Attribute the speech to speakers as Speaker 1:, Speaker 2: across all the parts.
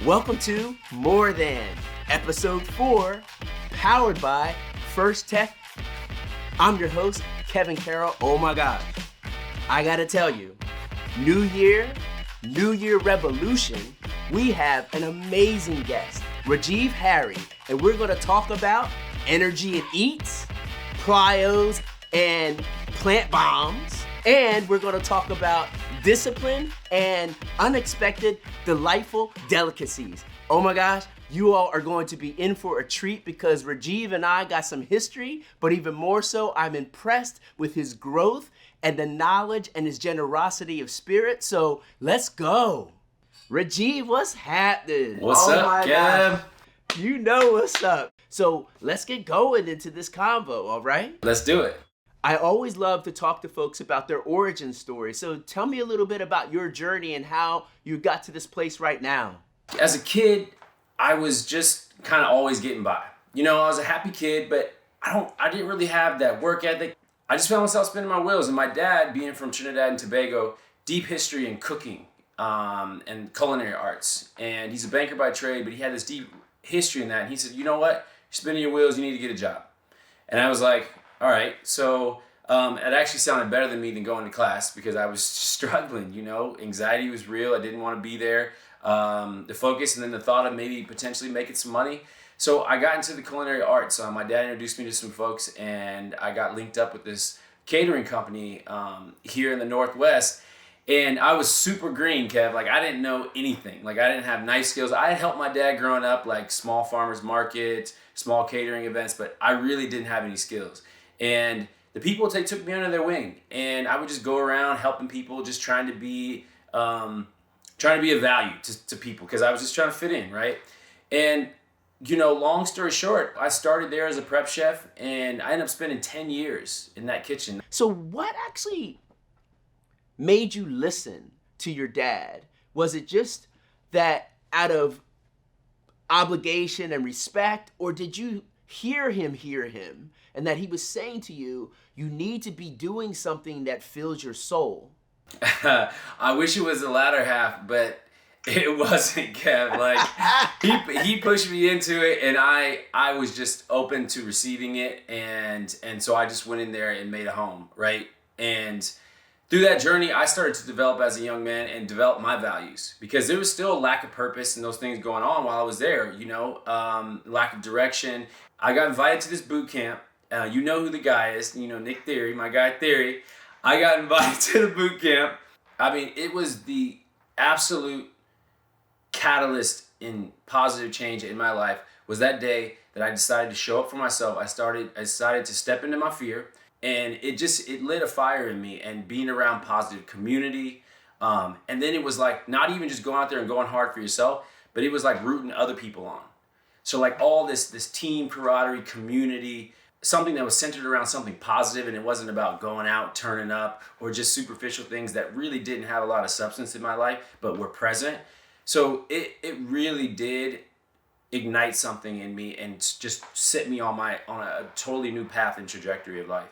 Speaker 1: Welcome to More Than, Episode 4, powered by First Tech. I'm your host, Kevin Carroll. Oh my gosh, I gotta tell you, New Year revolution, we have an amazing guest, Rajiv Harry, and we're gonna talk about energy and eats, plyos, and plant bombs, and we're gonna talk about discipline and unexpected, delightful delicacies. Oh my gosh, you all are going to be in for a treat because Rajiv and I got some history, but even more so, I'm impressed with his growth and the knowledge and his generosity of spirit. So let's go. Rajiv, what's happening?
Speaker 2: What's up, Kev?
Speaker 1: You know what's up. So let's get going into this convo, all right?
Speaker 2: Let's do it.
Speaker 1: I always love to talk to folks about their origin story. So tell me a little bit about your journey and how you got to this place right now.
Speaker 2: As a kid, I was just kind of always getting by. You know, I was a happy kid, but I didn't really have that work ethic. I just found myself spinning my wheels. And my dad, being from Trinidad and Tobago, deep history in cooking and culinary arts. And he's a banker by trade, but he had this deep history in that. And he said, you know what? You're spinning your wheels, you need to get a job. And I was like, all right, so it actually sounded better than me than going to class because I was struggling, you know. Anxiety was real. I didn't want to be there. The focus and then the thought of maybe potentially making some money. So I got into the culinary arts. My dad introduced me to some folks and I got linked up with this catering company here in the Northwest. And I was super green, Kev. Like, I didn't know anything. Like, I didn't have knife skills. I had helped my dad growing up, like small farmers markets, small catering events, but I really didn't have any skills. And the people, they took me under their wing, and I would just go around helping people, just trying to be of value to people because I was just trying to fit in, right? And, you know, long story short, I started there as a prep chef, and I ended up spending 10 years in that kitchen.
Speaker 1: So what actually made you listen to your dad? Was it just that out of obligation and respect, or did you hear him, and that he was saying to you, you need to be doing something that fills your soul?
Speaker 2: I wish it was the latter half, but it wasn't, Kev. Like, he pushed me into it, and I was just open to receiving it, and so I just went in there and made a home, right? And through that journey, I started to develop as a young man and develop my values because there was still a lack of purpose and those things going on while I was there, you know, lack of direction. I got invited to this boot camp. You know who the guy is, you know, Nick Theory, my guy Theory. I got invited to the boot camp. I mean, it was the absolute catalyst in positive change in my life was that day that I decided to show up for myself. I decided to step into my fear. And it lit a fire in me, and being around positive community. And then it was like not even just going out there and going hard for yourself, but it was like rooting other people on. So like all this team camaraderie, community, something that was centered around something positive, and it wasn't about going out, turning up, or just superficial things that really didn't have a lot of substance in my life, but were present. So it really did ignite something in me and just set me on a totally new path and trajectory of life.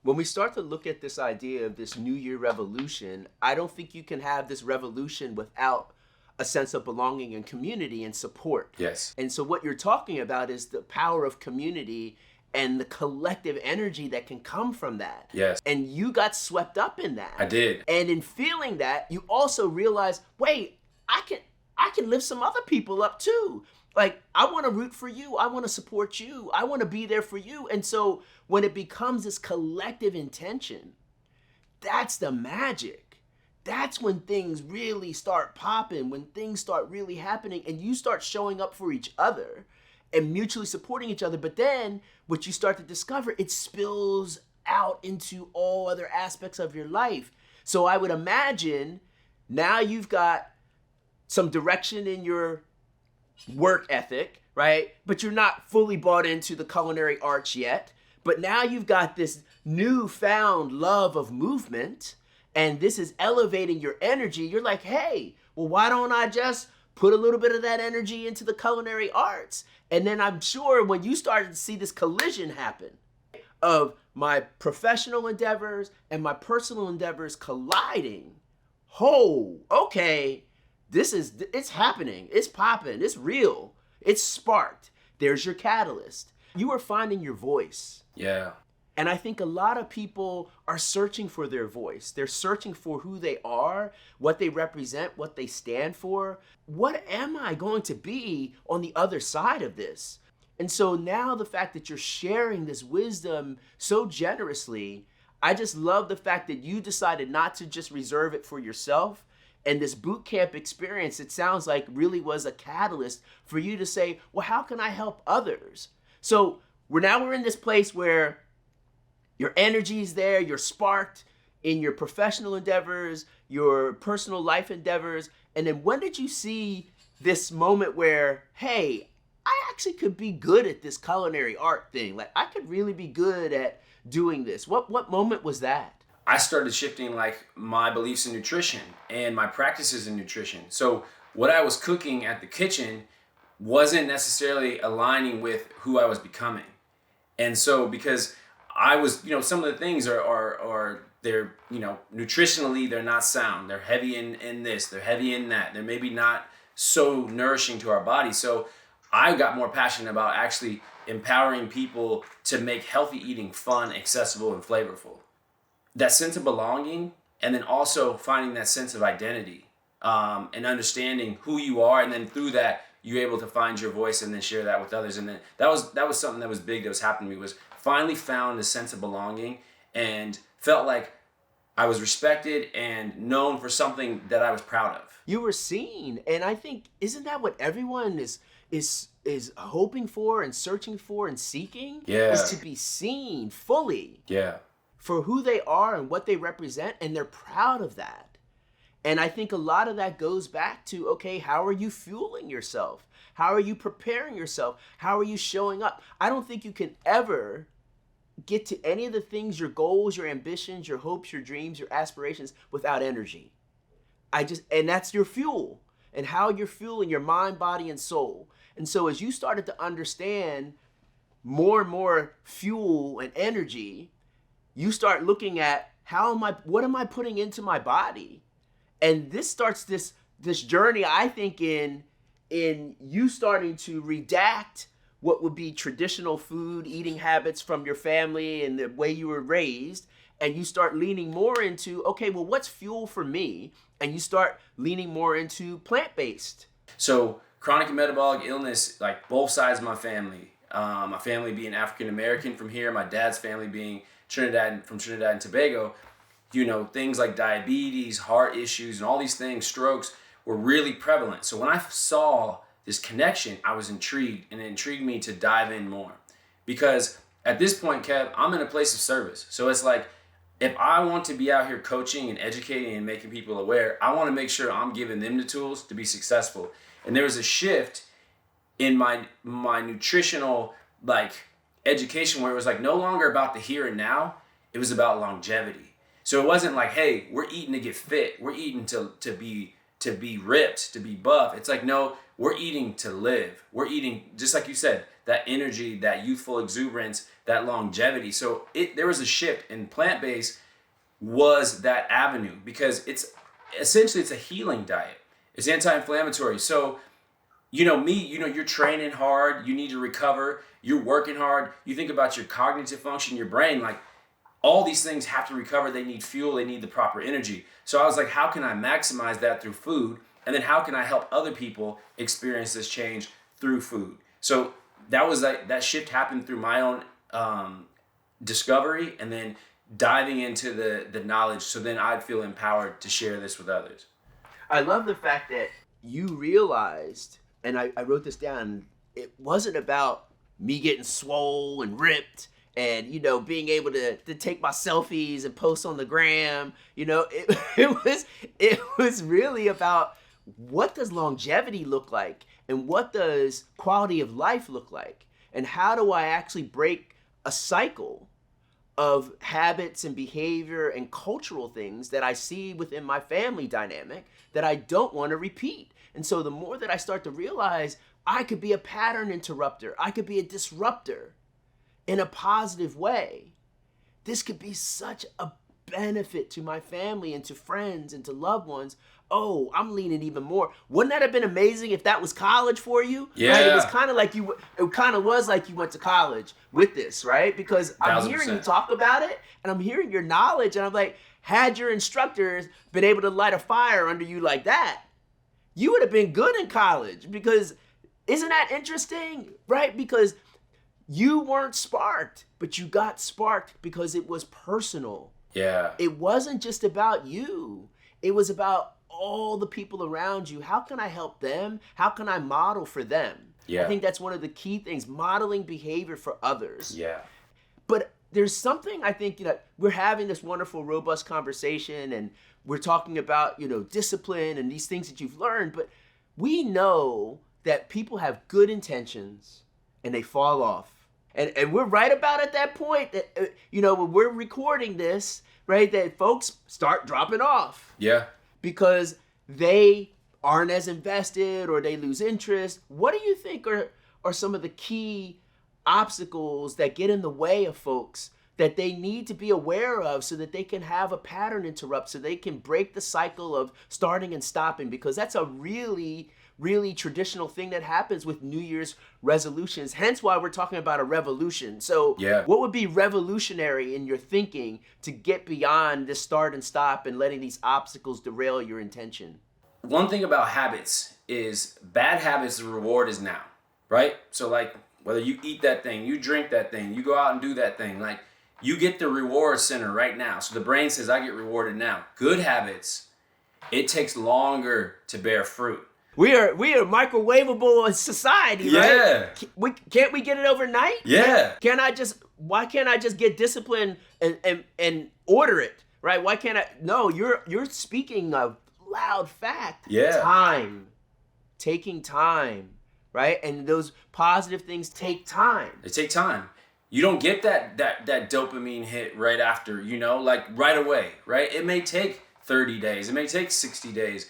Speaker 1: When we start to look at this idea of this New Year revolution, I don't think you can have this revolution without a sense of belonging and community and support.
Speaker 2: Yes.
Speaker 1: And so what you're talking about is the power of community and the collective energy that can come from that.
Speaker 2: Yes.
Speaker 1: And you got swept up in that.
Speaker 2: I did.
Speaker 1: And in feeling that, you also realize, wait, I can lift some other people up too. Like, I want to root for you. I want to support you. I want to be there for you. And so when it becomes this collective intention, that's the magic. That's when things really start popping, when things start really happening, and you start showing up for each other and mutually supporting each other. But then what you start to discover, it spills out into all other aspects of your life. So I would imagine now you've got some direction in your work ethic, right? But you're not fully bought into the culinary arts yet. But now you've got this newfound love of movement, and this is elevating your energy. You're like, hey, well, why don't I just put a little bit of that energy into the culinary arts? And then I'm sure when you started to see this collision happen of my professional endeavors and my personal endeavors colliding, okay, it's happening. It's popping. It's real. It's sparked. There's your catalyst. You are finding your voice.
Speaker 2: Yeah.
Speaker 1: And I think a lot of people are searching for their voice. They're searching for who they are, what they represent, what they stand for. What am I going to be on the other side of this? And so now the fact that you're sharing this wisdom so generously, I just love the fact that you decided not to just reserve it for yourself. And this boot camp experience, it sounds like, really was a catalyst for you to say, well, how can I help others? So we're in this place where your energy is there, you're sparked in your professional endeavors, your personal life endeavors. And then when did you see this moment where, hey, I actually could be good at this culinary art thing? Like, I could really be good at doing this. What moment was that?
Speaker 2: I started shifting like my beliefs in nutrition and my practices in nutrition. So what I was cooking at the kitchen wasn't necessarily aligning with who I was becoming. And so because I was, some of the things are they're, nutritionally, they're not sound. They're heavy in this, they're heavy in that. They're maybe not so nourishing to our body. So I got more passionate about actually empowering people to make healthy eating fun, accessible, and flavorful. That sense of belonging, and then also finding that sense of identity, and understanding who you are, and then through that you're able to find your voice and then share that with others. And then that was something that was big that was happening to me, was finally found a sense of belonging and felt like I was respected and known for something that I was proud of.
Speaker 1: You were seen, and I think, isn't that what everyone is hoping for and searching for and seeking?
Speaker 2: Yeah.
Speaker 1: Is to be seen fully.
Speaker 2: Yeah.
Speaker 1: For who they are and what they represent, and they're proud of that. And I think a lot of that goes back to, okay, how are you fueling yourself? How are you preparing yourself? How are you showing up? I don't think you can ever get to any of the things, your goals, your ambitions, your hopes, your dreams, your aspirations, without energy. And that's your fuel, and how you're fueling your mind, body, and soul. And so as you started to understand more and more fuel and energy, you start looking at what am I putting into my body? And this starts this journey, I think, in you starting to redact what would be traditional food eating habits from your family and the way you were raised, and you start leaning more into, okay, well, what's fuel for me? And you start leaning more into plant-based.
Speaker 2: So chronic and metabolic illness, like both sides of my family being African-American from here, my dad's family being Trinidad and Tobago, things like diabetes, heart issues, and all these things, strokes, were really prevalent. So when I saw this connection, I was intrigued, and it intrigued me to dive in more. Because at this point, Kev, I'm in a place of service. So it's like, if I want to be out here coaching and educating and making people aware, I want to make sure I'm giving them the tools to be successful. And there was a shift in my nutritional education where it was no longer about the here and now. It was about longevity. So it wasn't like, hey, we're eating to get fit. We're eating to be ripped, to be buff. It's like, no, we're eating to live. We're eating, just like you said, that energy, that youthful exuberance, that longevity. So there was a shift, and plant-based was that avenue, because it's a healing diet. It's anti-inflammatory. So, you're training hard, you need to recover, you're working hard, you think about your cognitive function, your brain, all these things have to recover. They need fuel, they need the proper energy. So I was like, how can I maximize that through food? And then how can I help other people experience this change through food? So that shift happened through my own discovery, and then diving into the knowledge, so then I'd feel empowered to share this with others.
Speaker 1: I love the fact that you realized, and I wrote this down, it wasn't about me getting swole and ripped and, being able to take my selfies and post on the gram. It was really about, what does longevity look like? And what does quality of life look like? And how do I actually break a cycle of habits and behavior and cultural things that I see within my family dynamic that I don't want to repeat? And so the more that I start to realize I could be a pattern interrupter, I could be a disruptor in a positive way, this could be such a benefit to my family and to friends and to loved ones. oh, I'm leaning even more. Wouldn't that have been amazing if that was college for you?
Speaker 2: Yeah.
Speaker 1: Right? It was kind of like it kind of was like you went to college with this, right? Because I'm hearing you
Speaker 2: 1000%.
Speaker 1: talk about it, and I'm hearing your knowledge, and I'm like, had your instructors been able to light a fire under you like that, you would have been good in college. Because isn't that interesting, right? Because you weren't sparked, but you got sparked because it was personal.
Speaker 2: Yeah.
Speaker 1: It wasn't just about you. It was about all the people around you. How can I help them? How can I model for them?
Speaker 2: Yeah.
Speaker 1: I think that's one of the key things, modeling behavior for others.
Speaker 2: Yeah.
Speaker 1: But there's something, I think, we're having this wonderful, robust conversation, and we're talking about, discipline and these things that you've learned, but we know that people have good intentions and they fall off. And we're right about at that point that, when we're recording this, right, that folks start dropping off.
Speaker 2: Yeah.
Speaker 1: Because they aren't as invested or they lose interest. What do you think are some of the key obstacles that get in the way of folks that they need to be aware of so that they can have a pattern interrupt, so they can break the cycle of starting and stopping? Because that's a really, really traditional thing that happens with New Year's resolutions, hence why we're talking about a revolution. So
Speaker 2: Yeah.
Speaker 1: what would be revolutionary in your thinking to get beyond this start and stop and letting these obstacles derail your intention?
Speaker 2: One thing about habits is bad habits, the reward is now, right? So like whether you eat that thing, you drink that thing, you go out and do that thing, like you get the reward center right now. So the brain says, I get rewarded now. Good habits, it takes longer to bear fruit.
Speaker 1: We are microwavable society,
Speaker 2: Yeah.
Speaker 1: right? Can't we get it overnight?
Speaker 2: Yeah.
Speaker 1: Why can't I just get discipline and order it, right? Why can't I? No, you're speaking of loud fact.
Speaker 2: Yeah.
Speaker 1: Time. Taking time, right? And those positive things take time.
Speaker 2: They take time. You don't get that dopamine hit right after, like right away, right? It may take 30 days. It may take 60 days.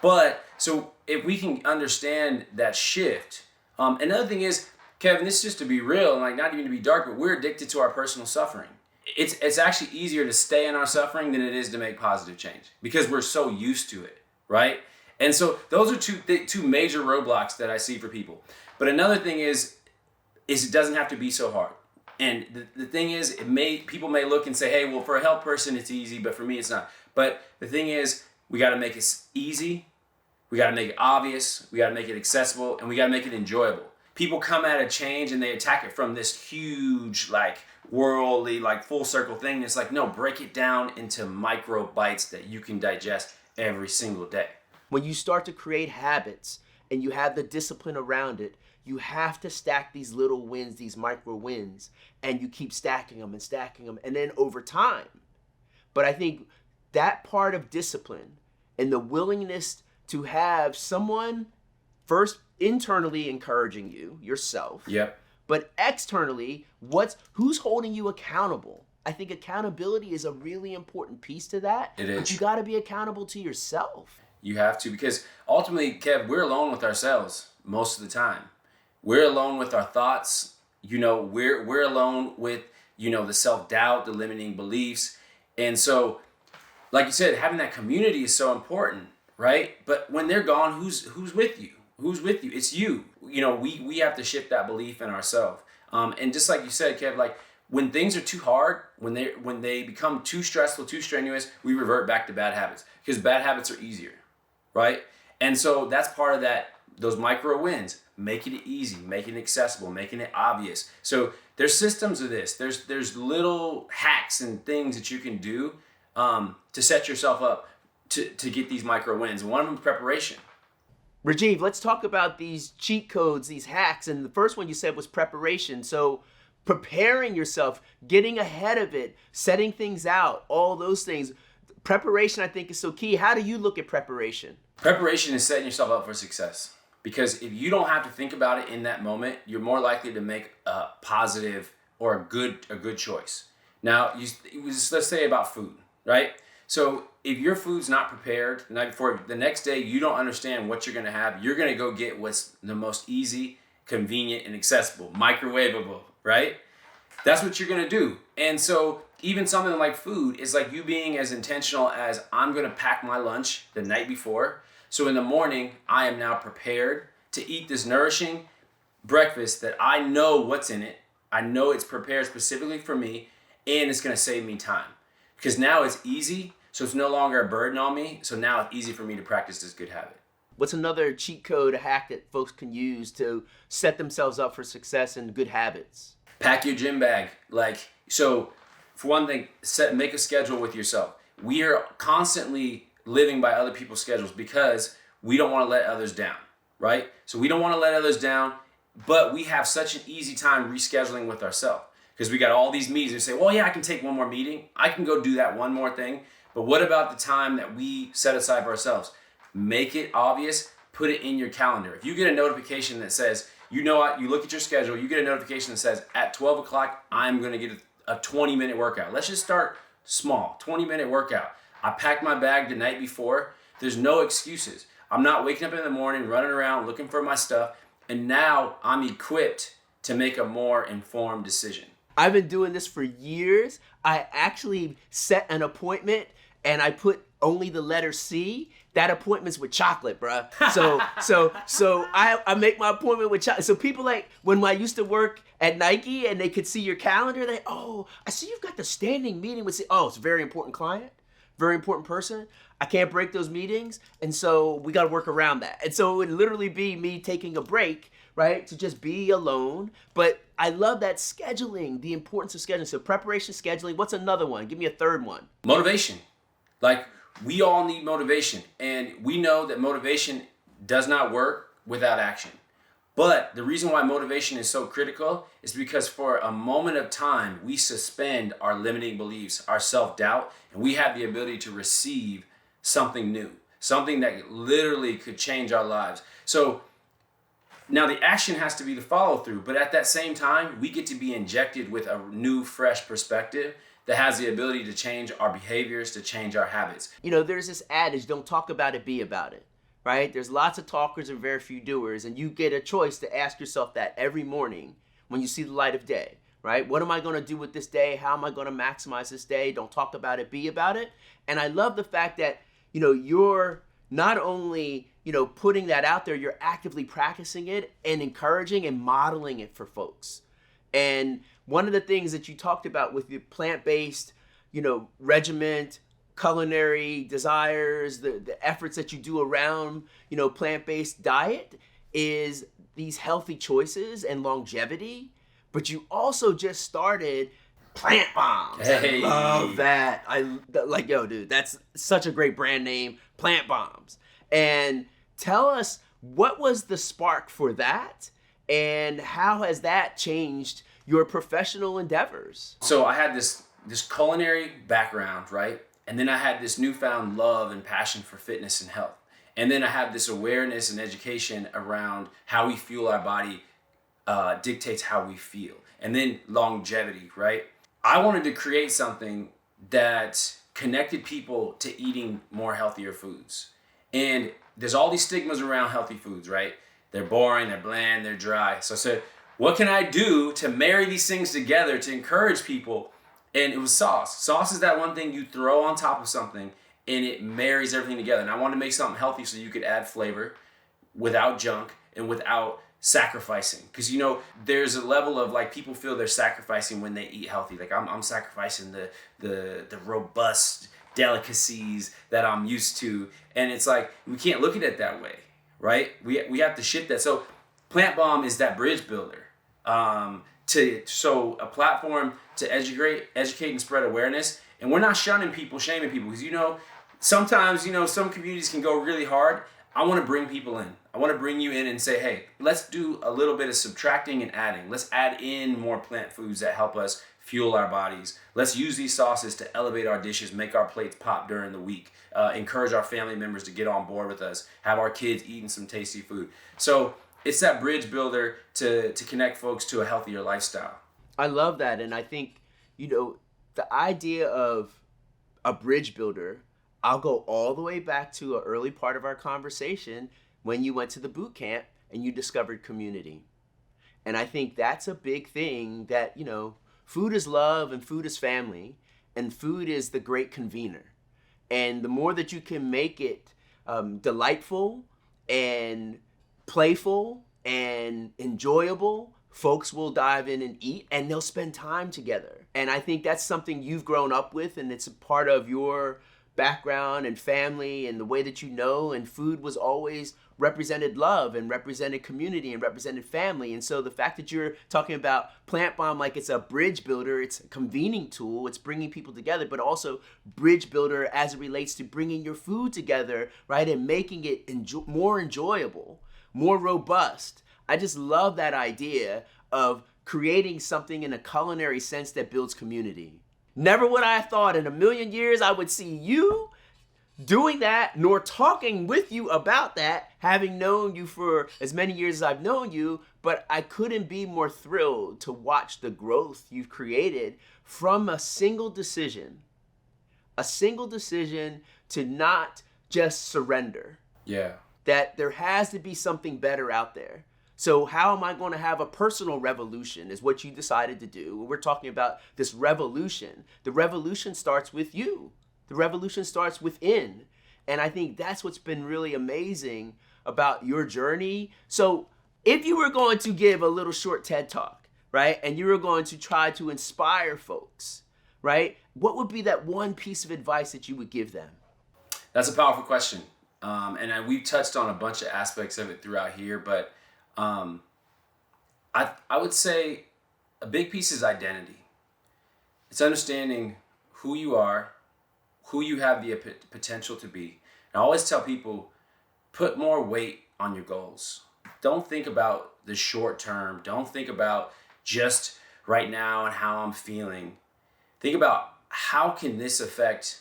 Speaker 2: But so if we can understand that shift, another thing is, Kevin, this is just to be real and like not even to be dark, but we're addicted to our personal suffering. It's actually easier to stay in our suffering than it is to make positive change because we're so used to it, right? And so those are two major roadblocks that I see for people. But another thing is it doesn't have to be so hard. And the thing is, people may look and say, hey, well, for a health person, it's easy, but for me, it's not. But the thing is, we got to make it easy. We got to make it obvious. We got to make it accessible, and we got to make it enjoyable. People come at a change and they attack it from this huge, like worldly, like full circle thing. It's like, no, break it down into micro bites that you can digest every single day.
Speaker 1: When you start to create habits and you have the discipline around it, you have to stack these little wins, these micro wins, and you keep stacking them, and then over time. But I think that part of discipline and the willingness to have someone first internally encouraging you, yourself,
Speaker 2: Yep.
Speaker 1: but externally, who's holding you accountable? I think accountability is a really important piece to that.
Speaker 2: It is.
Speaker 1: But you got to be accountable to yourself.
Speaker 2: You have to, because ultimately, Kev, we're alone with ourselves most of the time. We're alone with our thoughts. We're alone with, the self-doubt, the limiting beliefs. And so, like you said, having that community is so important, right? But when they're gone, who's with you? Who's with you? It's you. We have to shift that belief in ourselves. And just like you said, Kev, like when things are too hard, when they become too stressful, too strenuous, we revert back to bad habits because bad habits are easier, right? And so that's part of those micro wins, making it easy, making it accessible, making it obvious. So there's systems of this. There's little hacks and things that you can do to set yourself up to get these micro wins. One of them is preparation.
Speaker 1: Rajiv, let's talk about these cheat codes, these hacks. And the first one you said was preparation. So preparing yourself, getting ahead of it, setting things out, all those things. Preparation, I think, is so key. How do you look at preparation?
Speaker 2: Preparation is setting yourself up for success. Because if you don't have to think about it in that moment, you're more likely to make a positive or a good choice. Now, let's say about food, right? So if your food's not prepared the night before, the next day you don't understand what you're going to have, you're going to go get what's the most easy, convenient, and accessible, microwavable, right? That's what you're going to do. And so even something like food is like you being as intentional as I'm going to pack my lunch the night before. So in the morning, I am now prepared to eat this nourishing breakfast that I know what's in it. I know it's prepared specifically for me, and it's going to save me time. Because now it's easy, so it's no longer a burden on me. So now it's easy for me to practice this good habit.
Speaker 1: What's another cheat code, a hack that folks can use to set themselves up for success and good habits?
Speaker 2: Pack your gym bag. So for one thing, make a schedule with yourself. We are constantly living by other people's schedules because we don't want to let others down, right? So we don't want to let others down, but we have such an easy time rescheduling with ourselves because we got all these meetings. We say, well, yeah, I can take one more meeting. I can go do that one more thing. But what about the time that we set aside for ourselves? Make it obvious. Put it in your calendar. If you get a notification that says, you know what, you look at your schedule, you get a notification that says, at 12 o'clock, I'm going to get a 20-minute workout. Let's just start small, 20-minute workout. I packed my bag the night before. There's no excuses. I'm not waking up in the morning, running around, looking for my stuff. And now I'm equipped to make a more informed decision.
Speaker 1: I've been doing this for years. I actually set an appointment and I put only the letter C. That appointment's with chocolate, bruh. So I make my appointment with chocolate. So people like, when I used to work at Nike and they could see your calendar, I see you've got the standing meeting with, it's a very important client, very important person. I can't break those meetings. And so we got to work around that. And so it would literally be me taking a break, right, to just be alone. But I love that scheduling, the importance of scheduling. So preparation, scheduling. What's another one? Give me a third one.
Speaker 2: Motivation. We all need motivation, and we know that motivation does not work without action. But the reason why motivation is so critical is because for a moment of time, we suspend our limiting beliefs, our self-doubt, and we have the ability to receive something new, something that literally could change our lives. So now the action has to be the follow through, but at that same time, we get to be injected with a new, fresh perspective that has the ability to change our behaviors, to change our habits.
Speaker 1: There's this adage, don't talk about it, be about it, right? There's lots of talkers and very few doers, and you get a choice to ask yourself that every morning when you see the light of day, right? What am I going to do with this day? How am I going to maximize this day? Don't talk about it, be about it. And I love the fact that, you're not only, putting that out there, you're actively practicing it and encouraging and modeling it for folks. And one of the things that you talked about with your plant-based, regiment, culinary desires, the efforts that you do around, plant-based diet is these healthy choices and longevity. But you also just started Plant Bombs.
Speaker 2: Hey.
Speaker 1: I love that. Yo, dude, that's such a great brand name, Plant Bombs. And tell us, what was the spark for that? And how has that changed your professional endeavors?
Speaker 2: So I had this culinary background, right? And then I had this newfound love and passion for fitness and health. And then I have this awareness and education around how we fuel our body dictates how we feel. And then longevity, right? I wanted to create something that connected people to eating more healthier foods. And there's all these stigmas around healthy foods, right? They're boring, they're bland, they're dry. So I said, what can I do to marry these things together to encourage people? And it was sauce. Sauce is that one thing you throw on top of something and it marries everything together. And I wanted to make something healthy so you could add flavor without junk and without sacrificing. Because, there's a level of people feel they're sacrificing when they eat healthy. I'm sacrificing the robust delicacies that I'm used to. And it's we can't look at it that way, right? We have to shift that. So Plant Bomb is that bridge builder. So a platform to educate and spread awareness. And we're not shaming people, because sometimes some communities can go really hard. I want to bring people in. I want to bring you in and say, hey, let's do a little bit of subtracting and adding. Let's add in more plant foods that help us fuel our bodies. Let's use these sauces to elevate our dishes, make our plates pop during the week, encourage our family members to get on board with us, have our kids eating some tasty food. So it's that bridge builder to connect folks to a healthier lifestyle.
Speaker 1: I love that. And I think, the idea of a bridge builder, I'll go all the way back to an early part of our conversation when you went to the boot camp and you discovered community. And I think that's a big thing that, food is love and food is family. and food is the great convener. And the more that you can make it delightful and playful and enjoyable, folks will dive in and eat, and they'll spend time together. And I think that's something you've grown up with, and it's a part of your background and family and the way that you know. And food was always represented love and represented community and represented family. And so the fact that you're talking about Plant Bomb like it's a bridge builder, it's a convening tool, it's bringing people together, but also bridge builder as it relates to bringing your food together, right, and making it more enjoyable, more robust. I just love that idea of creating something in a culinary sense that builds community. Never would I have thought in a million years I would see you doing that, nor talking with you about that, having known you for as many years as I've known you, but I couldn't be more thrilled to watch the growth you've created from a single decision to not just surrender.
Speaker 2: Yeah.
Speaker 1: That there has to be something better out there. So how am I going to have a personal revolution is what you decided to do. We're talking about this revolution. The revolution starts with you. The revolution starts within. And I think that's what's been really amazing about your journey. So if you were going to give a little short TED Talk, right, and you were going to try to inspire folks, right, what would be that one piece of advice that you would give them?
Speaker 2: That's a powerful question. We've touched on a bunch of aspects of it throughout here, but I would say a big piece is identity. It's understanding who you are, who you have the potential to be. And I always tell people, put more weight on your goals. Don't think about the short term. Don't think about just right now and how I'm feeling. Think about how can this affect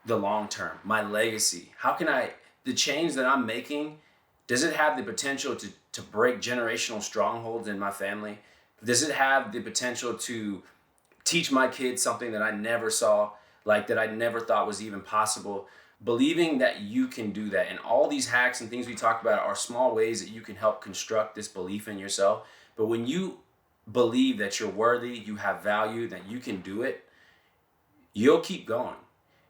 Speaker 2: the long term, my legacy? How can the change that I'm making, does it have the potential to break generational strongholds in my family? Does it have the potential to teach my kids something that I never saw, like that I never thought was even possible? Believing that you can do that. And all these hacks and things we talked about are small ways that you can help construct this belief in yourself. But when you believe that you're worthy, you have value, that you can do it, you'll keep going.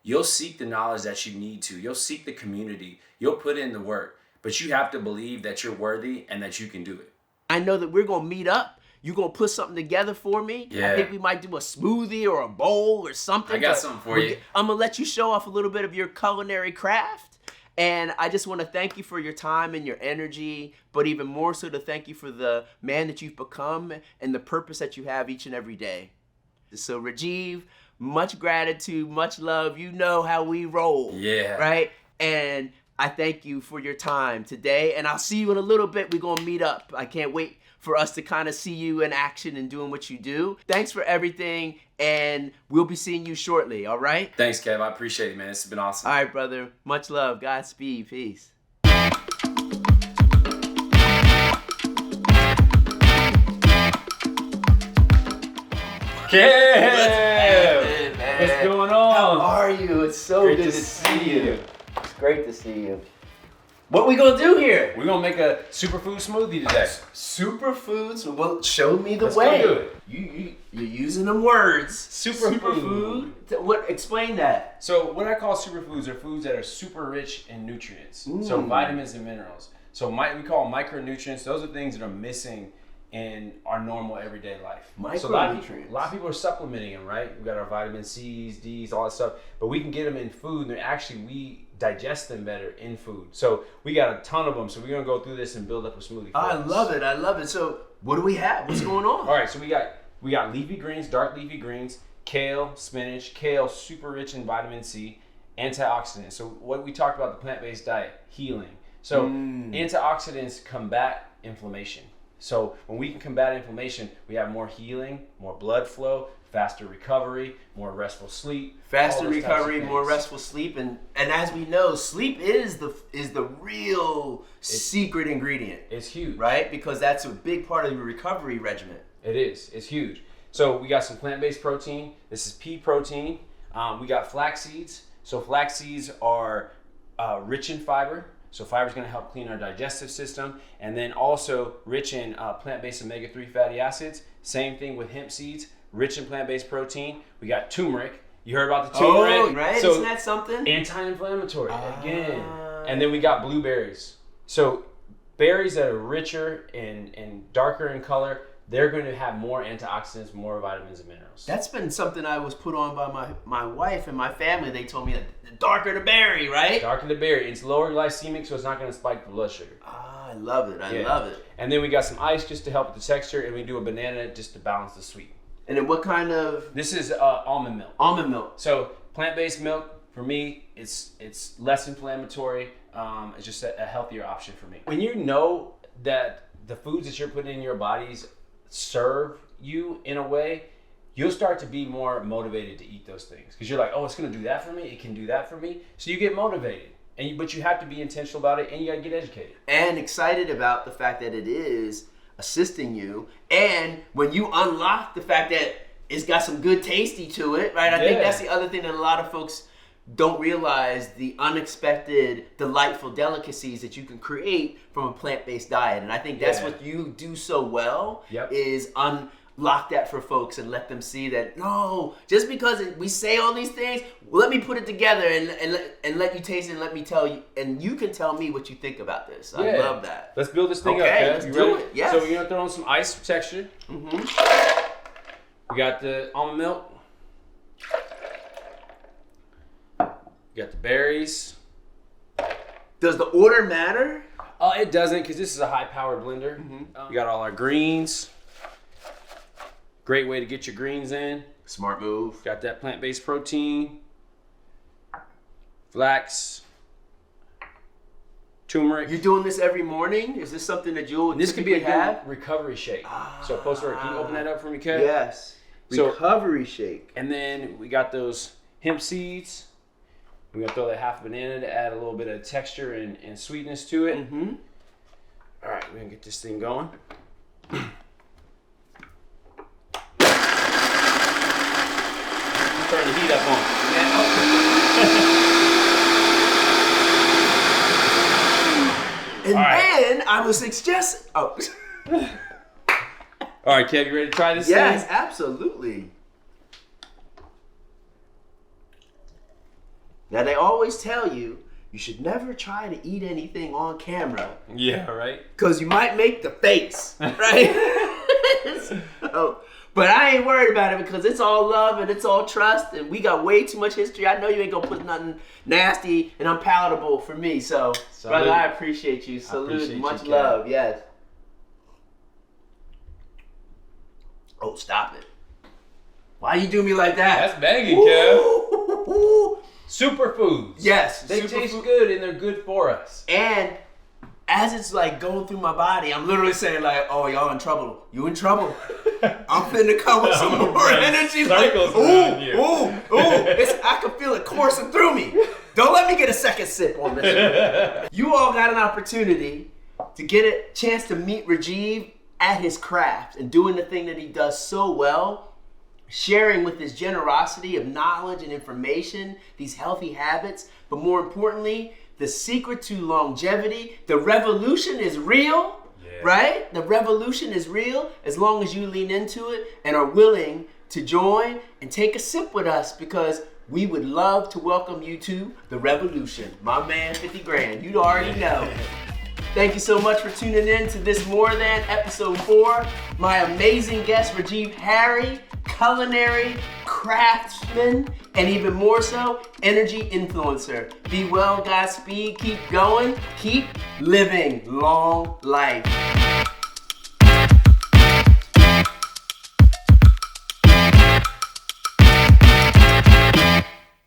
Speaker 2: You'll seek the knowledge that you need to. You'll seek the community. You'll put in the work. But you have to believe that you're worthy and that you can do it.
Speaker 1: I know that we're going to meet up. You're going to put something together for me.
Speaker 2: Yeah.
Speaker 1: I think we might do a smoothie or a bowl or something.
Speaker 2: I got something for you.
Speaker 1: I'm going to let you show off a little bit of your culinary craft. And I just want to thank you for your time and your energy, but even more so to thank you for the man that you've become and the purpose that you have each and every day. So Rajiv, much gratitude, much love. You know how we roll.
Speaker 2: Yeah.
Speaker 1: Right? And I thank you for your time today, and I'll see you in a little bit. We're going to meet up. I can't wait for us to kind of see you in action and doing what you do. Thanks for everything, and we'll be seeing you shortly, all right?
Speaker 2: Thanks, Kev. I appreciate it, man. This has been awesome.
Speaker 1: All right, brother. Much love. Godspeed. Peace.
Speaker 2: Kev! What's going on?
Speaker 1: How are you? It's so
Speaker 2: Great
Speaker 1: good
Speaker 2: to
Speaker 1: to
Speaker 2: see
Speaker 1: see
Speaker 2: you.
Speaker 1: you. It's great to see you. What we gonna do here?
Speaker 2: We're going to make a superfood smoothie today.
Speaker 1: Superfoods. Well, show me the
Speaker 2: Let's
Speaker 1: way.
Speaker 2: go do it.
Speaker 1: You're using them words.
Speaker 2: Superfood.
Speaker 1: What? Explain that.
Speaker 2: So what I call superfoods are foods that are super rich in nutrients. So vitamins and minerals. So we call them micronutrients. Those are things that are missing in our normal everyday life. So a lot of people are supplementing them, right? We got our vitamin C's, D's, all that stuff, but we can get them in food, and we digest them better in food. So we got a ton of them. So we're gonna go through this and build up a smoothie.
Speaker 1: I love it. So what do we have? What's going on?
Speaker 2: All right, so we got leafy greens, dark leafy greens, kale, spinach. Kale, super rich in vitamin C, antioxidants. So what we talked about, the plant-based diet, healing. So antioxidants combat inflammation. So when we can combat inflammation, we have more healing, more blood flow, faster recovery, more restful sleep.
Speaker 1: Faster recovery, more restful sleep, and as we know, sleep is the real secret ingredient.
Speaker 2: It's huge,
Speaker 1: right? Because that's a big part of your recovery regimen.
Speaker 2: It is. It's huge. So we got some plant-based protein. This is pea protein. We got flax seeds. So flax seeds are rich in fiber. So fiber is going to help clean our digestive system, and then also rich in plant-based omega-3 fatty acids. Same thing with hemp seeds, rich in plant-based protein. We got turmeric. You heard about the turmeric?
Speaker 1: Oh, right.
Speaker 2: So
Speaker 1: isn't that something?
Speaker 2: anti-inflammatory again. And then we got blueberries. So berries that are richer and darker in color, they're going to have more antioxidants, more vitamins and minerals.
Speaker 1: That's been something I was put on by my wife and my family. They told me that the darker the berry, right?
Speaker 2: Darker the berry. It's lower glycemic, so it's not going to spike the blood sugar.
Speaker 1: Ah, I love it. I love it.
Speaker 2: And then we got some ice just to help with the texture, and we do a banana just to balance the sweet.
Speaker 1: And then what kind of?
Speaker 2: This is almond milk.
Speaker 1: Almond milk.
Speaker 2: So plant-based milk, for me, it's less inflammatory. It's just a healthier option for me. When you know that the foods that you're putting in your bodies serve you in a way, you'll start to be more motivated to eat those things. Because you're like, oh, it's going to do that for me. It can do that for me. So you get motivated. But you have to be intentional about it, and you got to get educated.
Speaker 1: And excited about the fact that it is assisting you. And when you unlock the fact that it's got some good tasty to it, right? I think that's the other thing that a lot of folks don't realize, the unexpected, delightful delicacies that you can create from a plant-based diet. And I think that's what you do so well, is unlock that for folks and let them see that, no, just because we say all these things, let me put it together and let you taste it and let me tell you, and you can tell me what you think about this. I love that.
Speaker 2: Let's build this thing up.
Speaker 1: Okay, let's do it. Yes.
Speaker 2: So we're going to throw in some ice for texture. Mm-hmm. We got the almond milk. We got the berries.
Speaker 1: Does the order matter?
Speaker 2: It doesn't, because this is a high-powered blender. We got all our greens. Great way to get your greens in.
Speaker 1: Smart move.
Speaker 2: Got that plant-based protein. Flax. Turmeric.
Speaker 1: You doing this every morning? Is this something that you'll
Speaker 2: This could be a
Speaker 1: have?
Speaker 2: good recovery shake. So post-work, can you open that up for me, Kev?
Speaker 1: Yes. Recovery shake.
Speaker 2: And then we got those hemp seeds. We're going to throw that half banana to add a little bit of texture and sweetness to it. Mm-hmm. All right, we're going to get this thing going. Turn the heat up on.
Speaker 1: And then I was suggesting... Oh.
Speaker 2: All right, Kev, you ready to try this thing?
Speaker 1: Yes, absolutely. Now, they always tell you should never try to eat anything on camera.
Speaker 2: Yeah, right.
Speaker 1: Because you might make the face, right? But I ain't worried about it because it's all love and it's all trust, and we got way too much history. I know you ain't going to put nothing nasty and unpalatable for me. So, brother, I appreciate you. Salute. Much love. Yes. Oh, stop it. Why you do me like that?
Speaker 2: That's banging, Kev. Superfoods.
Speaker 1: Yes.
Speaker 2: They taste good and they're good for us.
Speaker 1: And as it's like going through my body, I'm literally saying like, oh, y'all in trouble. You in trouble. I'm finna come with some more energy. Like, I can feel it coursing through me. Don't let me get a second sip on this. You all got an opportunity to get a chance to meet Rajiv at his craft and doing the thing that he does so well, sharing with his generosity of knowledge and information, these healthy habits, but more importantly, the secret to longevity. The revolution is real, right? The revolution is real as long as you lean into it and are willing to join and take a sip with us, because we would love to welcome you to the revolution. My man, 50 grand. You already know. Thank you so much for tuning in to this More Than episode 4. My amazing guest, Rajiv Harry, culinary craftsman, and even more so, energy influencer. Be well, Godspeed, keep going, keep living long life.